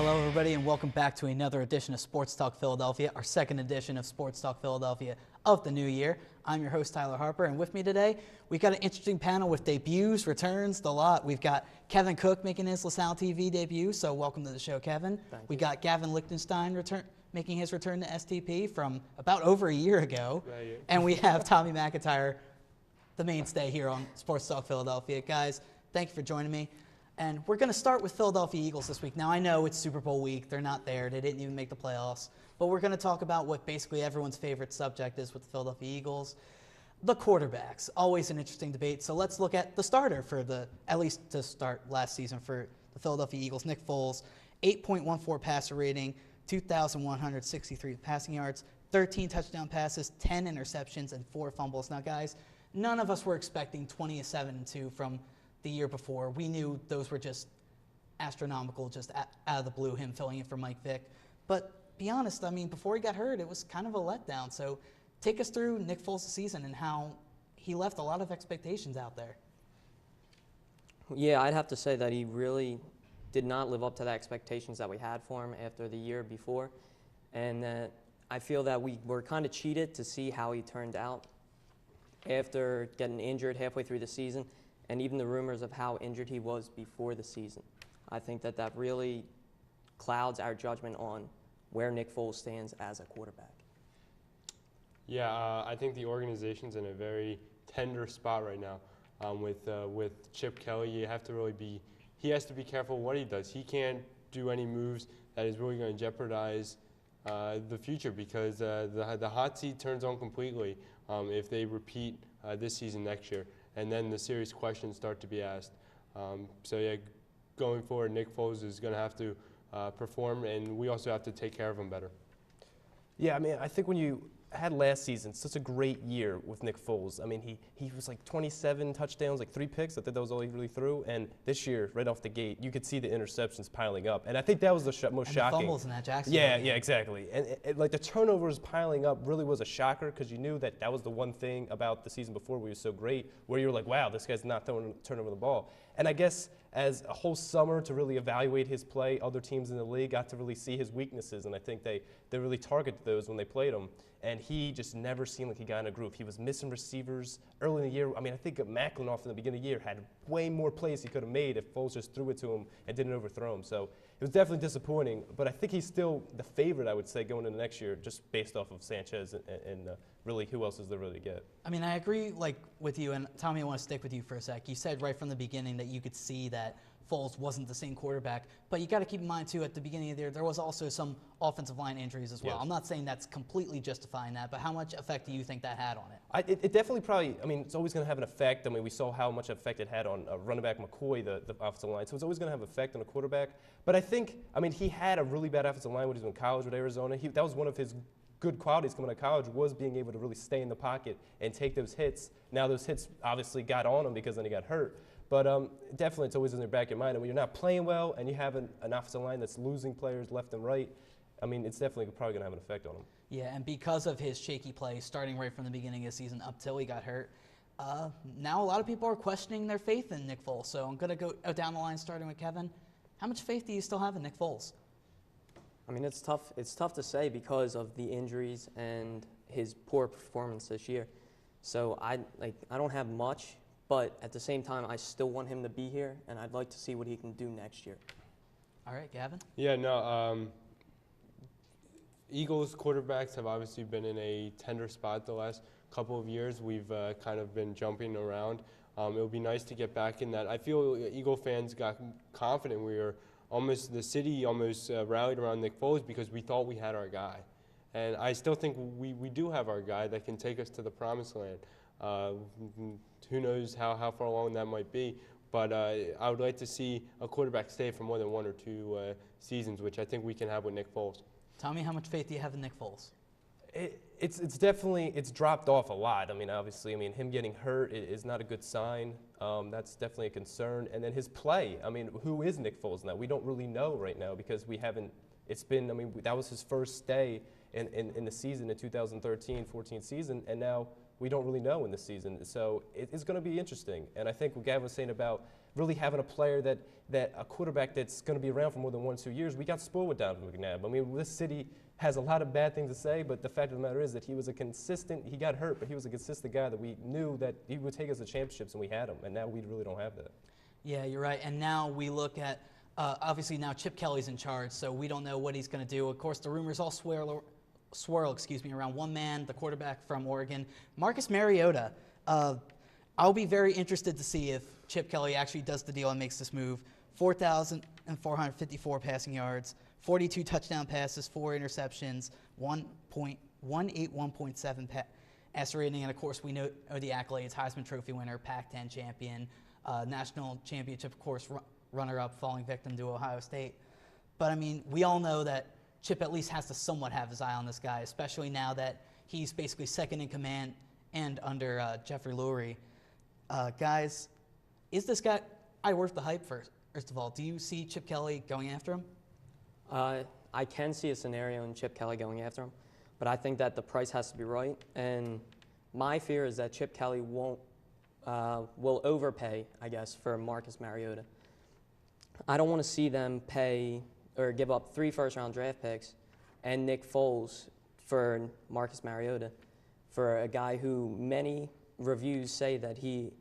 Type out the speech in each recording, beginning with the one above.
Hello, everybody, and welcome back to another edition of Sports Talk Philadelphia, our second edition of Sports Talk Philadelphia of the new year. I'm your host, Tyler Harper, and with me today, we've got an interesting panel with debuts, returns, the lot. We've got Kevin Cook making his LaSalle TV debut, so welcome to the show, Kevin. We got Gavin Lichtenstein making his return to STP from about over a year ago. Right. And we have Tommy McIntyre, the mainstay here on Sports Talk Philadelphia. Guys, thank you for joining me. And we're going to start with Philadelphia Eagles this week. Now, I know it's Super Bowl week. They're not there. They didn't even make the playoffs. But we're going to talk about what basically everyone's favorite subject is with the Philadelphia Eagles, the quarterbacks. Always an interesting debate. So let's look at the starter for at least to start last season for the Philadelphia Eagles, Nick Foles. 8.14 passer rating, 2,163 passing yards, 13 touchdown passes, 10 interceptions, and 4 fumbles. Now, guys, none of us were expecting 27-2 from the year before. We knew those were just astronomical, just out of the blue, him filling in for Mike Vick. But be honest, I mean, before he got hurt, it was kind of a letdown. So take us through Nick Foles' season and how he left a lot of expectations out there. Yeah, I'd have to say that he really did not live up to the expectations that we had for him after the year before. And that I feel that we were kind of cheated to see how he turned out after getting injured halfway through the season, and even the rumors of how injured he was before the season. I think that that really clouds our judgment on where Nick Foles stands as a quarterback. Yeah, I think the organization's in a very tender spot right now. With Chip Kelly, he has to be careful what he does. He can't do any moves that is really going to jeopardize the future, because the hot seat turns on completely if they repeat this season next year. And then the serious questions start to be asked. So yeah, going forward, Nick Foles is going to have to perform, and we also have to take care of him better. Yeah, I mean, I think when you had last season such a great year with Nick Foles, I mean, he was like 27 touchdowns, like 3 picks. I think that was all he really threw. And this year, right off the gate, you could see the interceptions piling up. And I think that was the most shocking. The fumbles in that Jacksonville game. Yeah, exactly. And like the turnovers piling up really was a shocker, because you knew that was the one thing about the season before where he was so great, where you were like, wow, this guy's not turning over the ball. And I guess as a whole summer to really evaluate his play, other teams in the league got to really see his weaknesses, and I think they really targeted those when they played him. And he just never seemed like he got in a groove. He was missing receivers early in the year. I mean, I think Macklin off in the beginning of the year had way more plays he could have made if Foles just threw it to him and didn't overthrow him. So it was definitely disappointing, but I think he's still the favorite, I would say, going into next year, just based off of Sanchez and really who else is there really to get. I mean, I agree with you, and Tommy, I want to stick with you for a sec. You said right from the beginning that you could see that Foles wasn't the same quarterback, but you got to keep in mind too, at the beginning of the year, there was also some offensive line injuries as well. Yes. I'm not saying that's completely justifying that, but how much effect do you think that had on it? It definitely probably, I mean, it's always going to have an effect. I mean, we saw how much effect it had on running back McCoy, the offensive line, so it's always going to have an effect on a quarterback. But I think, I mean, he had a really bad offensive line when he was in college with Arizona. That was one of his good qualities coming out of college, was being able to really stay in the pocket and take those hits. Now those hits obviously got on him because then he got hurt. But definitely it's always in the back of your mind. And when you're not playing well and you have an offensive line that's losing players left and right, I mean, it's definitely probably going to have an effect on him. Yeah, and because of his shaky play starting right from the beginning of the season up till he got hurt, now a lot of people are questioning their faith in Nick Foles. So I'm going to go down the line starting with Kevin. How much faith do you still have in Nick Foles? I mean, it's tough to say because of the injuries and his poor performance this year. So I don't have much. But at the same time, I still want him to be here, and I'd like to see what he can do next year. All right, Gavin? Yeah, no, Eagles quarterbacks have obviously been in a tender spot the last couple of years. We've kind of been jumping around. It would be nice to get back in that. I feel Eagle fans got confident. The city almost rallied around Nick Foles because we thought we had our guy. And I still think we do have our guy that can take us to the promised land. Who knows how far along that might be, but I would like to see a quarterback stay for more than 1 or 2 seasons, which I think we can have with Nick Foles. Tommy, how much faith do you have in Nick Foles? It's definitely dropped off a lot. I mean, obviously, him getting hurt is not a good sign. That's definitely a concern. And then his play. I mean, who is Nick Foles now? We don't really know right now because we haven't. It's been. I mean, that was his first day in the season, the 2013-14 season, and now we don't really know in this season. So it's going to be interesting. And I think what Gavin was saying about really having a player that a quarterback that's going to be around for more than 1 or 2 years, we got spoiled with Donovan McNabb. I mean, this city has a lot of bad things to say, but the fact of the matter is that he was a consistent, he got hurt, but he was a consistent guy that we knew that he would take us to championships, and we had him, and now we really don't have that. Yeah, you're right. And now we look at, obviously now Chip Kelly's in charge, so we don't know what he's going to do. Of course, the rumors all swirl around one man, the quarterback from Oregon, Marcus Mariota. I'll be very interested to see if Chip Kelly actually does the deal and makes this move. 4,454 passing yards, 42 touchdown passes, 4 interceptions, 1.181.7 passer rating, and of course we know the accolades: Heisman Trophy winner, Pac-10 champion, national championship, of course, runner-up, falling victim to Ohio State. But I mean, we all know that Chip at least has to somewhat have his eye on this guy, especially now that he's basically second in command and under Jeffrey Lurie. Guys, is this guy worth the hype? First of all, do you see Chip Kelly going after him? I can see a scenario in Chip Kelly going after him, but I think that the price has to be right. And my fear is that Chip Kelly will overpay, I guess, for Marcus Mariota. I don't want to see them pay or give up 3 first-round draft picks and Nick Foles for Marcus Mariota, for a guy who many reviews say that he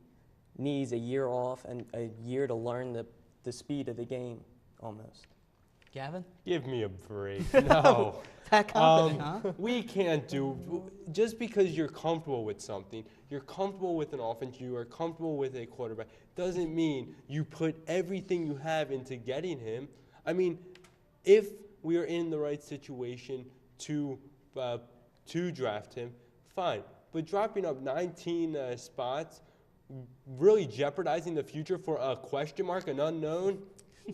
needs a year off and a year to learn the speed of the game, almost. Gavin? Give me a break. No. That confident, huh? We can't just because you're comfortable with something, you're comfortable with an offense, you are comfortable with a quarterback, doesn't mean you put everything you have into getting him. I mean, if we are in the right situation to draft him, fine. But dropping up 19 spots, really jeopardizing the future for a question mark, an unknown,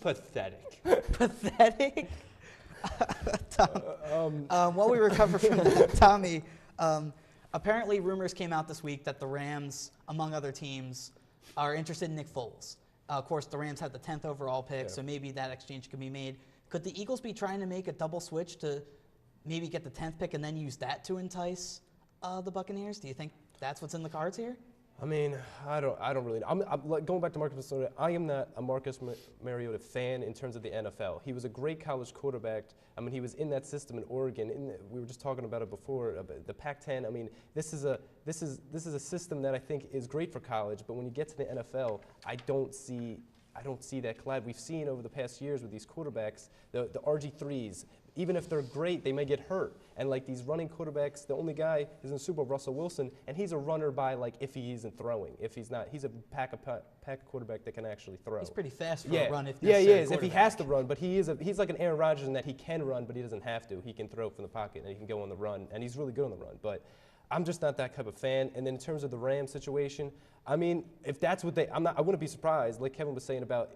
pathetic. Pathetic? Tom, while we recover from that, Tommy, apparently rumors came out this week that the Rams, among other teams, are interested in Nick Foles. Of course, the Rams had the 10th overall pick, so maybe that exchange could be made. Could the Eagles be trying to make a double switch to maybe get the 10th pick and then use that to entice the Buccaneers? Do you think that's what's in the cards here? I mean, I don't really know. I'm like, going back to Marcus Mariota, I am not a Marcus Mariota fan in terms of the NFL. He was a great college quarterback. I mean, he was in that system in Oregon. We were just talking about it before, the Pac-10. I mean, this is a system that I think is great for college. But when you get to the NFL, I don't see that collide. We've seen over the past years with these quarterbacks, the RG3s. Even if they're great, they may get hurt. And like these running quarterbacks, the only guy is in the Super Bowl, Russell Wilson, and he's a runner by like if he isn't throwing. If he's not, he's a pack quarterback that can actually throw. He's pretty fast for a run if necessary. Yeah, he is. If he has to run, but he's like an Aaron Rodgers in that he can run, but he doesn't have to. He can throw from the pocket and he can go on the run, and he's really good on the run. But I'm just not that type of fan. And then in terms of the Rams situation, I mean, if that's what I wouldn't be surprised, like Kevin was saying about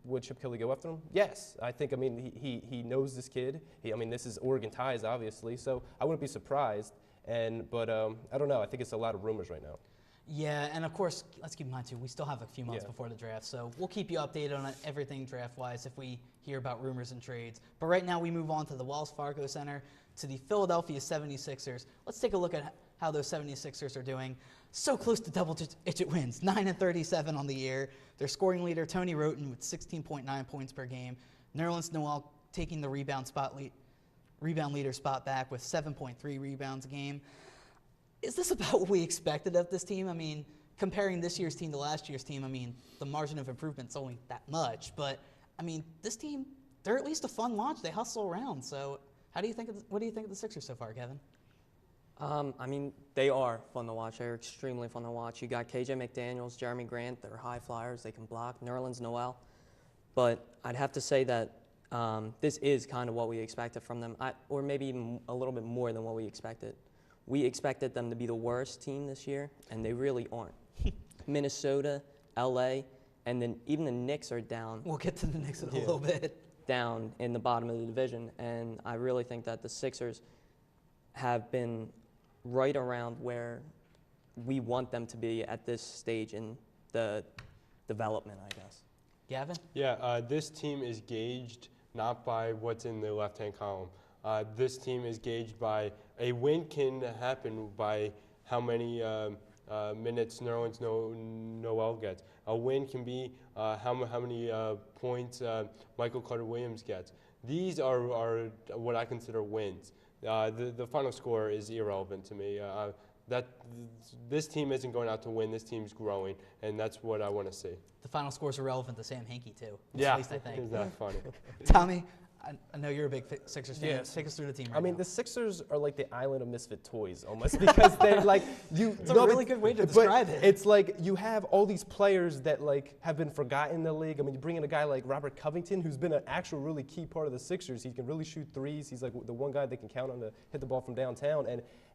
would Chip Kelly go after him? Yes. I think, I mean, he knows this kid. This is Oregon ties, obviously, so I wouldn't be surprised. But I don't know. I think it's a lot of rumors right now. Yeah, and of course, let's keep in mind, too, we still have a few months before the draft, so we'll keep you updated on everything draft-wise if we hear about rumors and trades. But right now, we move on to the Wells Fargo Center, to the Philadelphia 76ers. Let's take a look at how those 76ers are doing. So close to double-digit wins, 9-37 on the year. Their scoring leader, Tony Roten, with 16.9 points per game. Nerlens Noel taking the rebound leader spot back with 7.3 rebounds a game. Is this about what we expected of this team? I mean, comparing this year's team to last year's team, I mean, the margin of improvement's only that much. But, I mean, this team, they're at least a fun watch. They hustle around. So what do you think of the Sixers so far, Kevin? I mean, they are fun to watch. They're extremely fun to watch. You got KJ McDaniels, Jeremy Grant. They're high flyers. They can block. Nerlens Noel. But I'd have to say that this is kind of what we expected from them, or maybe even a little bit more than what we expected. We expected them to be the worst team this year, and they really aren't. Minnesota, LA, and then even the Knicks are down. We'll get to the Knicks in a little bit. Down in the bottom of the division, and I really think that the Sixers have been right around where we want them to be at this stage in the development, I guess. Gavin? Yeah, this team is gauged not by what's in the left-hand column. This team is gauged by a win can happen by how many minutes Nerlens Noel gets. A win can be how many points Michael Carter-Williams gets. These are what I consider wins. The final score is irrelevant to me. This team isn't going out to win. This team's growing, and that's what I want to see. The final scores are relevant to Sam Hinkie, too. Yeah, At least I think. isn't that funny? Tommy, I know you're a big Sixers fan. Yes. Take us through the team right I mean, now. the Sixers are like the island of misfit toys almost because they're like you. It's a really good way to describe it. It's like you have all these players that like have been forgotten in the league. I mean, you bring in a guy like Robert Covington, who's been an actual really key part of the Sixers. He can really shoot threes. He's like the one guy they can count on to hit the ball from downtown.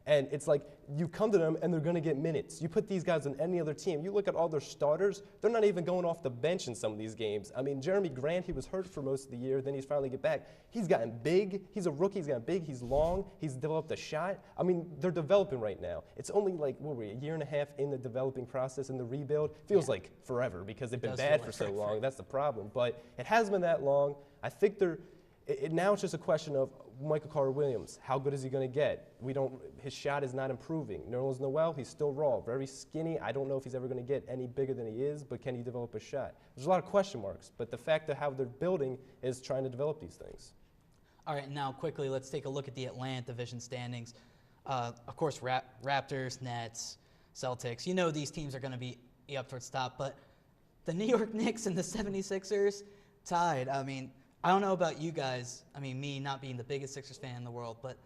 And it's like you come to them and they're going to get minutes. You put these guys on any other team. You look at all their starters, they're not even going off the bench in some of these games. I mean, Jeremy Grant, he was hurt for most of the year. Then he's finally get back. He's gotten big. He's a rookie. He's gotten big. He's long. He's developed a shot. I mean, they're developing right now. It's only like, what were we, a year and a half in the developing process in the rebuild? Feels like forever because they've been bad for so long. That's the problem. But it hasn't been that long. I think now it's just a question of Michael Carter-Williams. How good is he going to get? His shot is not improving. Nerlens Noel, he's still raw, very skinny. I don't know if he's ever going to get any bigger than he is, but can he develop a shot? There's a lot of question marks, but the fact of how they're building is trying to develop these things. All right, now quickly, let's take a look at the Atlantic Division standings. Of course, Raptors, Nets, Celtics. You know these teams are going to be up towards the top, but the New York Knicks and the 76ers tied. I mean, I don't know about you guys. I mean, me not being the biggest Sixers fan in the world, but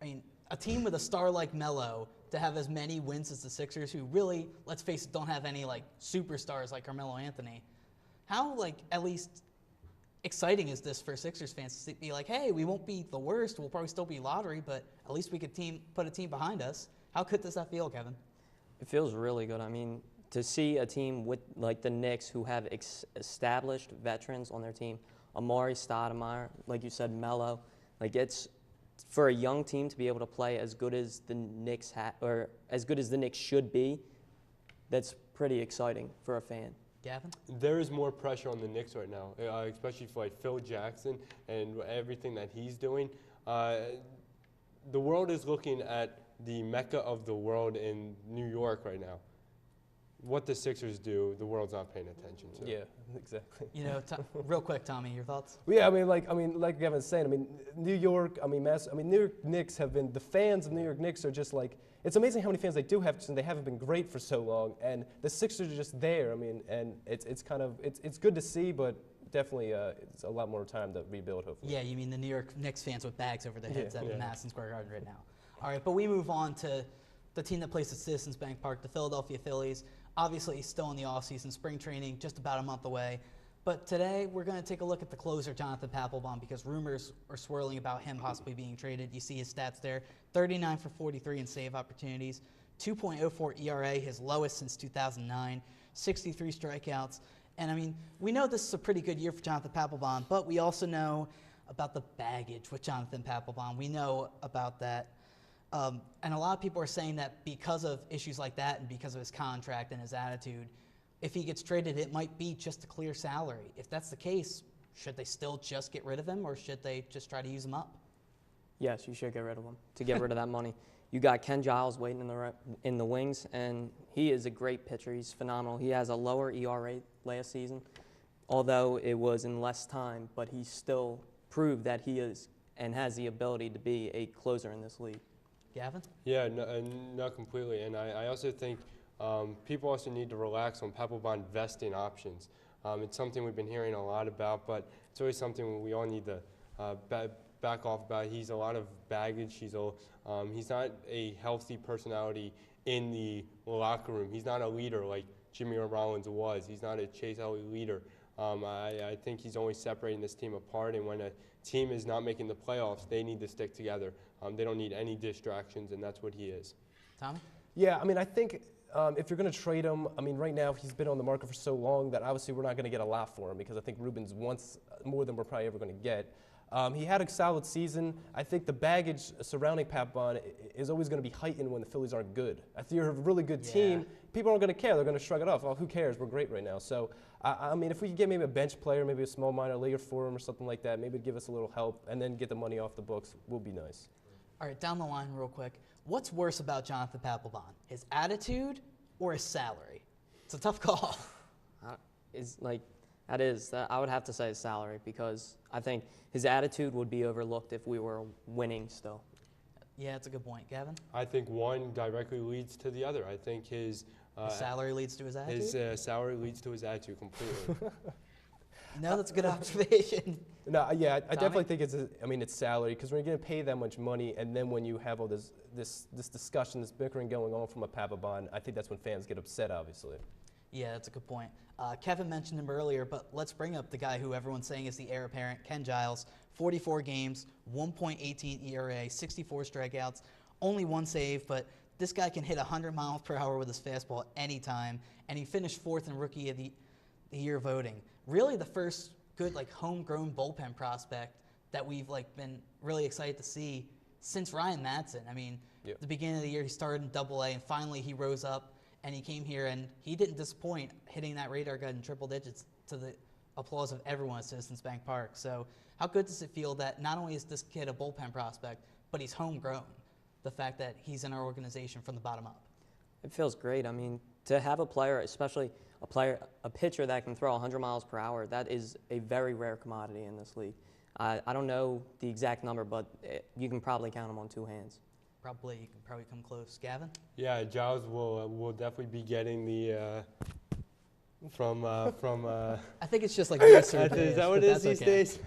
I mean, a team with a star like Melo to have as many wins as the Sixers, who really, let's face it, don't have any like superstars like Carmelo Anthony. How at least exciting is this for Sixers fans to be like, hey, we won't be the worst. We'll probably still be lottery, but at least we could put a team behind us. How good does that feel, Kevin? It feels really good. I mean, to see a team with like the Knicks who have established veterans on their team, Amari Stoudemire, like you said, Melo, like it's for a young team to be able to play as good as the Knicks or as good as the Knicks should be. That's pretty exciting for a fan. Gavin? There is more pressure on the Knicks right now, especially for like Phil Jackson and everything that he's doing. The world is looking at the mecca of the world in New York right now. What the Sixers do, the world's not paying attention to. Yeah, exactly. You know, real quick, Tommy, your thoughts? Well, yeah, like Gavin's saying, New York, New York Knicks have been, the fans of New York Knicks are just like, it's amazing how many fans they do have, and they haven't been great for so long, and the Sixers are just there. I mean, and it's good to see, but definitely it's a lot more time to rebuild, hopefully. Yeah, you mean the New York Knicks fans with bags over their heads at Madison Square Garden right now. All right, but we move on to the team that plays at Citizens Bank Park, the Philadelphia Phillies. Obviously, still in the offseason, spring training just about a month away. But today, we're going to take a look at the closer, Jonathan Papelbon, because rumors are swirling about him possibly being traded. You see his stats there, 39 for 43 in save opportunities, 2.04 ERA, his lowest since 2009, 63 strikeouts. And, I mean, we know this is a pretty good year for Jonathan Papelbon, but we also know about the baggage with Jonathan Papelbon. We know about that. And a lot of people are saying that because of issues like that and because of his contract and his attitude, if he gets traded, it might be just a clear salary. If that's the case, should they still just get rid of him, or should they just try to use him up? Yes, you should get rid of him to get rid of that money. You got Ken Giles waiting in the wings, and he is a great pitcher. He's phenomenal. He has a lower ERA last season, although it was in less time, but he still proved that he is and has the ability to be a closer in this league. Gavin? Yeah, not completely. And I also think people also need to relax on Papelbon vesting options. It's something we've been hearing a lot about, but it's always something we all need to back off about. He's a lot of baggage. He's not a healthy personality in the locker room. He's not a leader like Jimmy Rollins was. He's not a Chase Elliott leader. I think he's only separating this team apart, and when a team is not making the playoffs, they need to stick together. They don't need any distractions, and that's what he is. Tommy? Yeah, I think if you're going to trade him, right now he's been on the market for so long that obviously we're not going to get a lot for him because I think Rubens wants more than we're probably ever going to get. He had a solid season. I think the baggage surrounding Papelbon is always going to be heightened when the Phillies aren't good. If you're a really good team, people aren't going to care. They're going to shrug it off. Oh, who cares? We're great right now. So, if we could get maybe a bench player, maybe a small minor leaguer for him or something like that, maybe it'd give us a little help, and then get the money off the books, will be nice. All right, down the line real quick. What's worse about Jonathan Papelbon, his attitude or his salary? It's a tough call. I would have to say his salary, because I think his attitude would be overlooked if we were winning still. Yeah, it's a good point. Gavin? I think one directly leads to the other. I think his salary leads to his attitude? his salary leads to his attitude completely. No, that's a good observation. No, yeah, I Tommy? definitely think it's salary, because when you're getting paid that much money, and then when you have all this discussion, this bickering going on from a Papelbon, I think that's when fans get upset, obviously. Yeah, that's a good point. Kevin mentioned him earlier, but let's bring up the guy who everyone's saying is the heir apparent, Ken Giles. 44 games, 1.18 ERA, 64 strikeouts, only one save, but this guy can hit 100 miles per hour with his fastball anytime, and he finished 4th in Rookie of the Year voting. Really the first good homegrown bullpen prospect that we've been really excited to see since Ryan Madsen. I mean, Yep. the beginning of the year he started in Double-A, and finally he rose up and he came here and he didn't disappoint, hitting that radar gun in triple digits to the applause of everyone at Citizens Bank Park. So how good does it feel that not only is this kid a bullpen prospect, but he's homegrown? The fact that he's in our organization from the bottom up. It feels great. I mean, to have a player, especially a pitcher that can throw 100 miles per hour, that is a very rare commodity in this league. I don't know the exact number, but you can probably count them on 2 hands. Probably, you can probably come close. Gavin? Yeah, Giles will definitely be getting the from. I think it's just this or Is that what it is these days?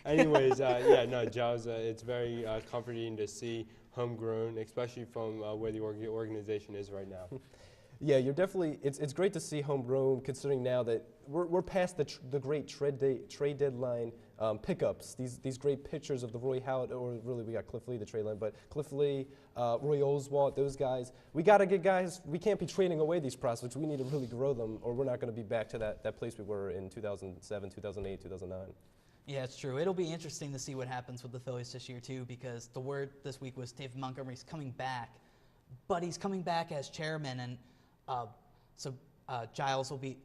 Anyways, yeah, no, Giles. It's very comforting to see homegrown, especially from where the organization is right now. Yeah, you're definitely. It's great to see homegrown, considering now that we're past the great trade deadline pickups. These great pitchers of the Roy Howard, or really we got Cliff Lee, the trade line, but Cliff Lee, Roy Oswalt, those guys. We got to get guys. We can't be trading away these prospects. We need to really grow them, or we're not going to be back to that place we were in 2007, 2008, 2009. Yeah, it's true. It'll be interesting to see what happens with the Phillies this year, too, because the word this week was David Montgomery's coming back, but he's coming back as chairman, and so Giles will be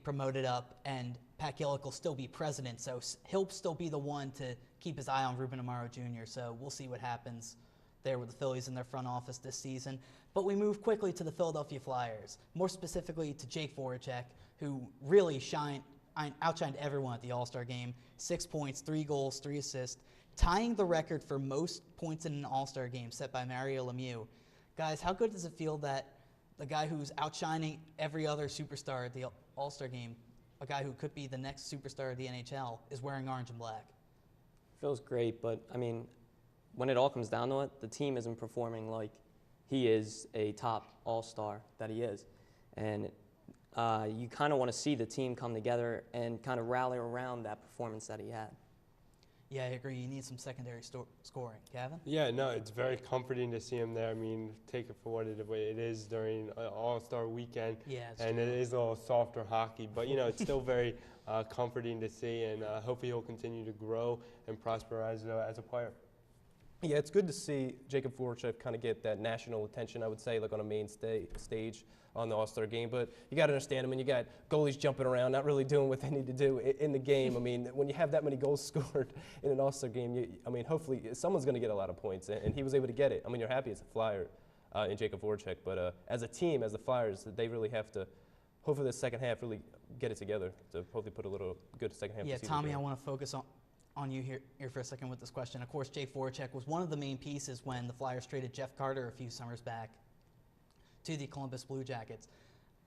promoted up, and Pat Gillick will still be president, so he'll still be the one to keep his eye on Ruben Amaro Jr., so we'll see what happens there with the Phillies in their front office this season. But we move quickly to the Philadelphia Flyers, more specifically to Jake Voracek, who really outshined everyone at the All-Star game. 6 points, 3 goals, 3 assists, tying the record for most points in an All-Star game set by Mario Lemieux. Guys, how good does it feel that the guy who's outshining every other superstar at the All-Star game, a guy who could be the next superstar of the NHL, is wearing orange and black? Feels great, but I mean, when it all comes down to it, the team isn't performing like he is a top All-Star that he is. And you kind of want to see the team come together and kind of rally around that performance that he had. Yeah, I agree. You need some secondary scoring. Gavin? Yeah, no, it's very comforting to see him there. I mean, take it for what it is during All-Star weekend. Yeah, it's and true. it is a little softer hockey, but it's still very comforting to see, and hopefully he'll continue to grow and prosper as a player. Yeah, it's good to see Jacob Voracek kind of get that national attention, I would say, on a main stage on the All-Star game. But you got to understand, I mean, you got goalies jumping around, not really doing what they need to do in the game. I mean, when you have that many goals scored in an All-Star game, hopefully someone's going to get a lot of points, and he was able to get it. I mean, you're happy as a Flyer in Jacob Voracek, but as a team, as the Flyers, they really have to, hopefully the second half, really get it together to hopefully put a little good second half. Yeah, Tommy, I want to focus on you here for a second with this question. Of course, Jake Voracek was one of the main pieces when the Flyers traded Jeff Carter a few summers back to the Columbus Blue Jackets.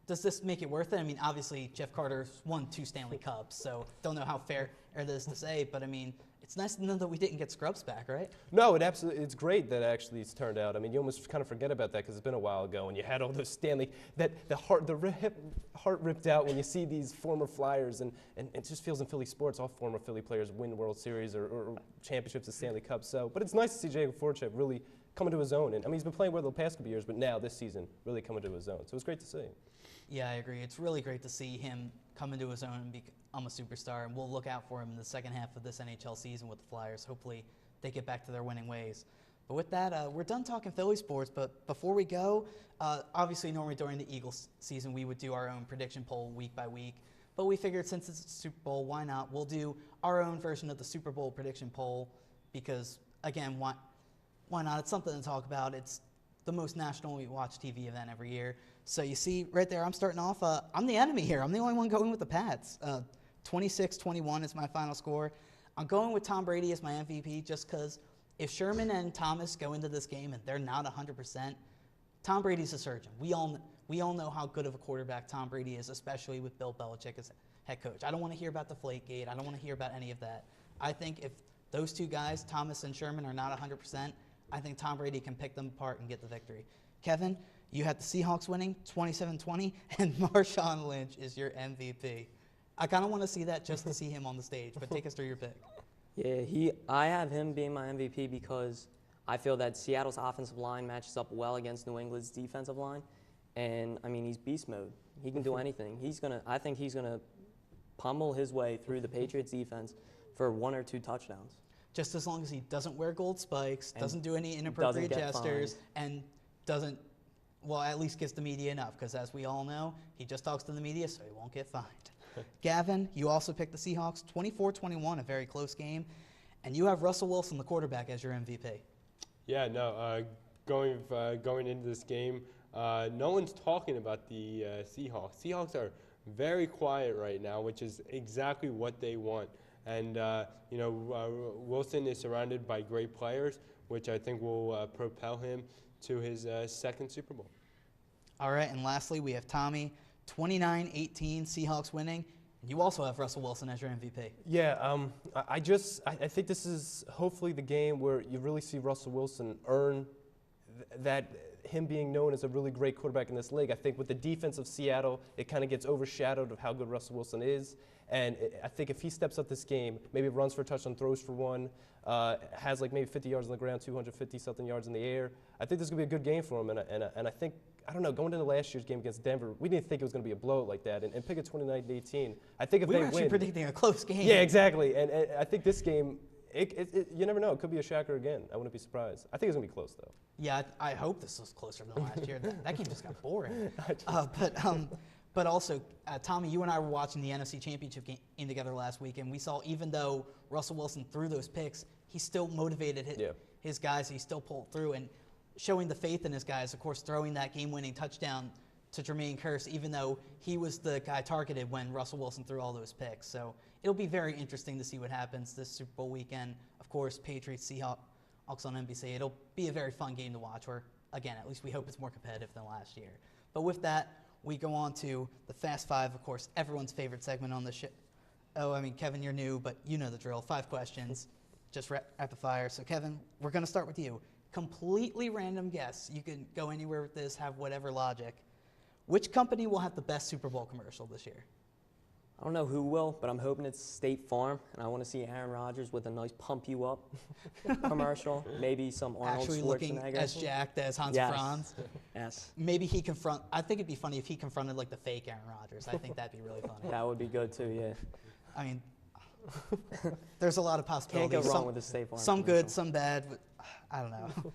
Does this make it worth it? I mean, obviously, Jeff Carter's won 2 Stanley Cups, so don't know how fair it is to say, but I mean, it's nice to know that we didn't get Scrubs back, right? No, it's great that actually it's turned out. I mean, you almost kind of forget about that because it's been a while ago, and you had all those Stanley, the heart ripped out when you see these former Flyers, and it just feels in Philly sports, all former Philly players win World Series or championships of Stanley Cup. So, but it's nice to see Jacob Voracek really coming to his own, and I mean, he's been playing well the past couple years, but now this season really coming to his own. So it's great to see. Yeah, I agree. It's really great to see him come into his own and become a superstar, and we'll look out for him in the second half of this NHL season with the Flyers. Hopefully they get back to their winning ways. But with that, we're done talking Philly sports, but before we go, obviously normally during the Eagles season we would do our own prediction poll week by week, but we figured since it's a Super Bowl, why not? We'll do our own version of the Super Bowl prediction poll because, again, why not? It's something to talk about. It's the most nationally watched TV event every year. So you see right there, I'm starting off. I'm the enemy here. I'm the only one going with the Pats. 26-21 is my final score. I'm going with Tom Brady as my MVP just because if Sherman and Thomas go into this game and they're not 100%, Tom Brady's a surgeon. We all know how good of a quarterback Tom Brady is, especially with Bill Belichick as head coach. I don't want to hear about the Deflategate. I don't want to hear about any of that. I think if those two guys, Thomas and Sherman, are not 100%, I think Tom Brady can pick them apart and get the victory. Kevin, you had the Seahawks winning 27-20, and Marshawn Lynch is your MVP. I kind of want to see that just to see him on the stage, but take us through your pick. Yeah, I have him being my MVP because I feel that Seattle's offensive line matches up well against New England's defensive line, and I mean he's beast mode. He can do anything. I think he's gonna pummel his way through the Patriots defense for 1 or 2 touchdowns. Just as long as he doesn't wear gold spikes, doesn't do any inappropriate gestures, and doesn't, well, at least gives the media enough, because as we all know, he just talks to the media, so he won't get fined. Gavin, you also picked the Seahawks, 24-21, a very close game, and you have Russell Wilson, the quarterback, as your MVP. Yeah, no, going into this game, no one's talking about the Seahawks. Seahawks are very quiet right now, which is exactly what they want. And, Wilson is surrounded by great players, which I think will propel him to his second Super Bowl. All right, and lastly, we have Tommy, 29-18, Seahawks winning. You also have Russell Wilson as your MVP. Yeah, I think this is hopefully the game where you really see Russell Wilson earn that him being known as a really great quarterback in this league. I think with the defense of Seattle, it kind of gets overshadowed of how good Russell Wilson is. And I think if he steps up this game, maybe runs for a touchdown, throws for one, has like maybe 50 yards on the ground, 250-something yards in the air, I think this is going to be a good game for him. And I think, I don't know, going into last year's game against Denver, we didn't think it was going to be a blowout like that. And pick it 29-18. I think if we they were actually win, predicting a close game. Yeah, exactly. And I think this game, you never know. It could be a shocker again. I wouldn't be surprised. I think it's going to be close, though. Yeah, I hope this was closer than last year. That game just got boring. But also, Tommy, you and I were watching the NFC Championship game together last week, and we saw even though Russell Wilson threw those picks, he still motivated his guys. He still pulled through, and showing the faith in his guys, of course, throwing that game-winning touchdown to Jermaine Kearse, even though he was the guy targeted when Russell Wilson threw all those picks. So it'll be very interesting to see what happens this Super Bowl weekend. Of course, Patriots, Seahawks on NBC. It'll be a very fun game to watch, or, again, at least we hope it's more competitive than last year. But with that, we go on to the Fast Five, of course, everyone's favorite segment on the show. Oh, I mean, Kevin, you're new, but you know the drill. 5 questions, just rapid fire. So, Kevin, we're going to start with you. Completely random guess. You can go anywhere with this, have whatever logic. Which company will have the best Super Bowl commercial this year? I don't know who will, but I'm hoping it's State Farm, and I want to see Aaron Rodgers with a nice pump you up commercial. Maybe some Arnold Actually Schwarzenegger. looking as jacked as Hans Franz. Yes. Maybe I think it'd be funny if he confronted like the fake Aaron Rodgers. I think that'd be really funny. That would be good too, yeah. I mean, there's a lot of possibilities. Can't go wrong with the State Farm Some commercial. good, some bad. But I don't know.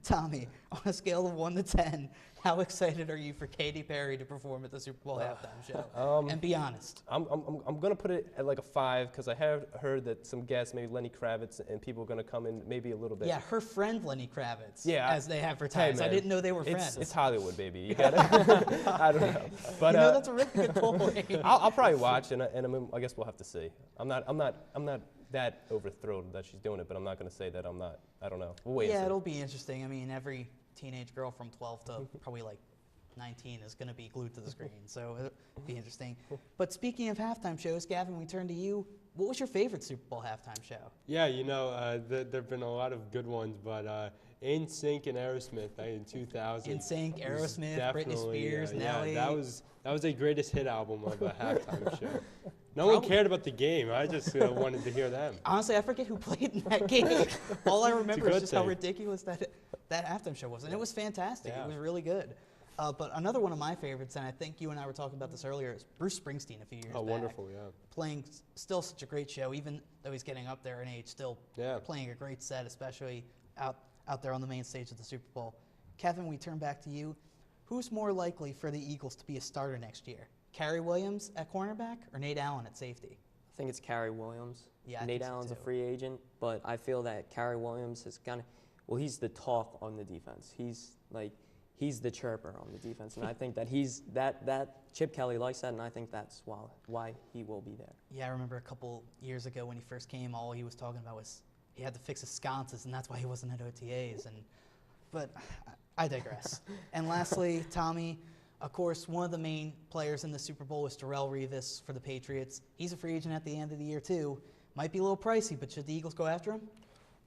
Tommy, on a scale of 1 to 10, how excited are you for Katy Perry to perform at the Super Bowl halftime show? And be honest. I'm going to put it at like a 5 because I have heard that some guests, maybe Lenny Kravitz, and people are going to come in maybe a little bit. Yeah, her friend Lenny Kravitz. Yeah, as they advertised. Hey, I didn't know they were friends. It's Hollywood, baby. You got I don't know, but that's a really good point. I'll probably watch, and I guess we'll have to see. I'm not that overthrilled that she's doing it, but I'm not going to say that I'm not. I don't know. We'll wait. Yeah, it'll be interesting. I mean, every teenage girl from 12 to probably like 19 is going to be glued to the screen, so it'll be interesting. But speaking of halftime shows, Gavin, we turn to you. What was your favorite Super Bowl halftime show? Yeah, there have been a lot of good ones, but NSYNC and Aerosmith in 2000. NSYNC, Aerosmith, Britney Spears, Nelly. Yeah, that was a greatest hit album of a halftime show. No one cared about the game. I just wanted to hear them. Honestly, I forget who played in that game. All I remember is just how ridiculous that halftime show was. And it was fantastic. Yeah. It was really good. But another one of my favorites, and I think you and I were talking about this earlier, is Bruce Springsteen a few years back. Oh, wonderful, yeah. Playing still such a great show, even though he's getting up there in age, still playing a great set, especially out there on the main stage of the Super Bowl. Kevin, we turn back to you. Who's more likely for the Eagles to be a starter next year? Kerry Williams at cornerback or Nate Allen at safety? I think it's Kerry Williams. Yeah, Nate Allen's a free agent, but I feel that Kerry Williams has he's the talk on the defense. He's Like, he's the chirper on the defense, and I think that that Chip Kelly likes that, and I think that's why he will be there. Yeah, I remember a couple years ago when he first came, all he was talking about was he had to fix his sconces, and that's why he wasn't at OTAs. But I digress. And lastly, Tommy, of course, one of the main players in the Super Bowl is Darrelle Revis for the Patriots. He's a free agent at the end of the year, too. Might be a little pricey, but should the Eagles go after him?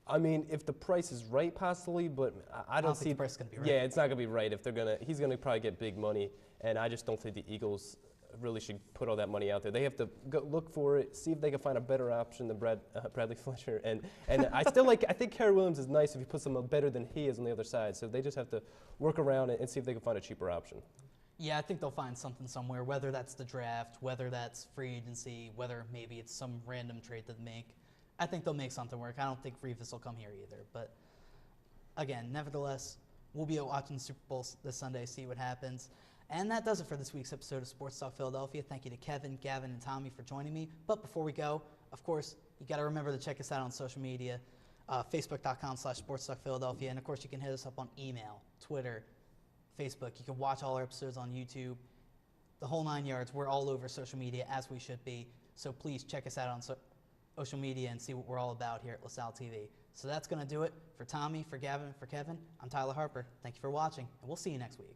I mean, if the price is right, possibly, but I don't see think the price is gonna be right. Yeah, it's not gonna be right. If he's gonna probably get big money, and I just don't think the Eagles really should put all that money out there. They have to go look for it, see if they can find a better option than Bradley Fletcher. And I think Kerry Williams is nice if you put someone better than he is on the other side. So they just have to work around it and see if they can find a cheaper option. Yeah, I think they'll find something somewhere, whether that's the draft, whether that's free agency, whether maybe it's some random trade that they make. I think they'll make something work. I don't think Revis will come here either. But again, nevertheless, we'll be watching the Super Bowl this Sunday, see what happens. And that does it for this week's episode of Sports Talk Philadelphia. Thank you to Kevin, Gavin, and Tommy for joining me. But before we go, of course, you got to remember to check us out on social media, facebook.com/SportsTalkPhiladelphia. And, of course, you can hit us up on email, Twitter, Facebook. You can watch all our episodes on YouTube. The whole 9 yards. We're all over social media, as we should be. So please check us out on social media and see what we're all about here at LaSalle TV. So that's going to do it. For Tommy, for Gavin, for Kevin, I'm Tyler Harper. Thank you for watching, and we'll see you next week.